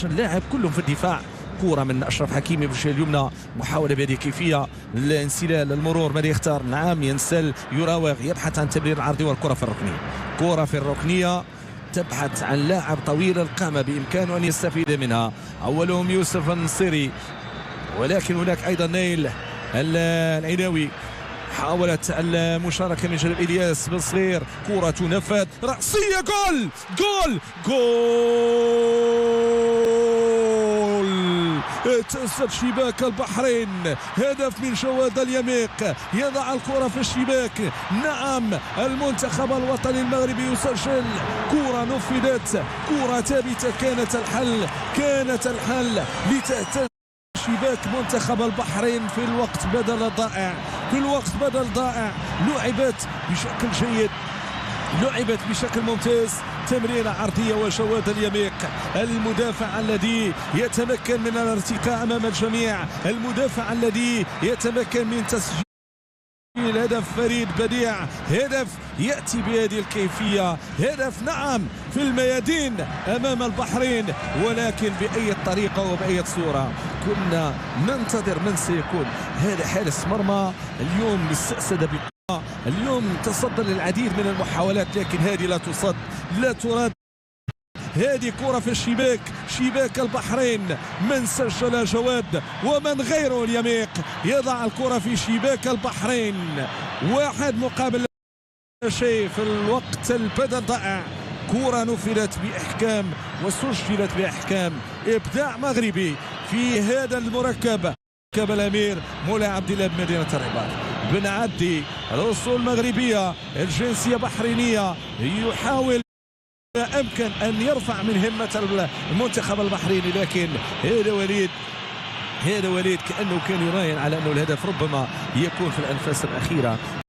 اللاعب كلهم في الدفاع. كرة من أشرف حكيمي بالجهة اليمنى، محاولة بهذه الكيفية الانسلال المرور. ماذا يختار؟ نعم ينسل، يراوغ، يبحث عن تمرير العرضي والكرة في الركنية. كرة في الركنية تبحث عن لاعب طويل القامة بإمكانه أن يستفيد منها. أولهم يوسف النصيري، ولكن هناك أيضا نايل العيناوي. حاولت المشاركة من جانب إلياس بن صغير، كرة تنفذ رأسية، جول جول جول، تأسف شباك البحرين. هدف من جواد اليميق، يضع الكرة في الشباك. نعم المنتخب الوطني المغربي يسجل. كرة نفذت، كرة ثابتة، كانت الحل لتهتز شباك منتخب البحرين في الوقت بدل ضائع. لعبت بشكل جيد، لعبت بشكل ممتاز. تمريرة عرضية وجواد اليميق، المدافع الذي يتمكن من الارتقاء أمام الجميع، المدافع الذي يتمكن من تسجيل هدف فريد بديع، هدف يأتي بهذه الكيفية، هدف نعم في الميادين أمام البحرين، ولكن بأي طريقة وبأي صورة. كنا ننتظر من سيكون هذا حارس مرمى. اليوم استأسد بقوة، اليوم تصدى للعديد من المحاولات، لكن هذه لا تصد لا ترد. هذه كرة في الشباك، شباك البحرين. من سجل؟ جواد، ومن غيره اليميق يضع الكرة في شباك البحرين. 1-1 شيء في الوقت البدل ضائع. كرة نفذت بإحكام وسجلت بإحكام. إبداع مغربي في هذا المركب. الأمير مولاي عبد الله بمدينة الرباط بن عدي، الأصول مغربية، الجنسية بحرينية، يحاول أمكن أن يرفع من همة المنتخب البحريني، لكن هذا وليد كأنه كان يراهن على أنه الهدف ربما يكون في الأنفاس الأخيرة.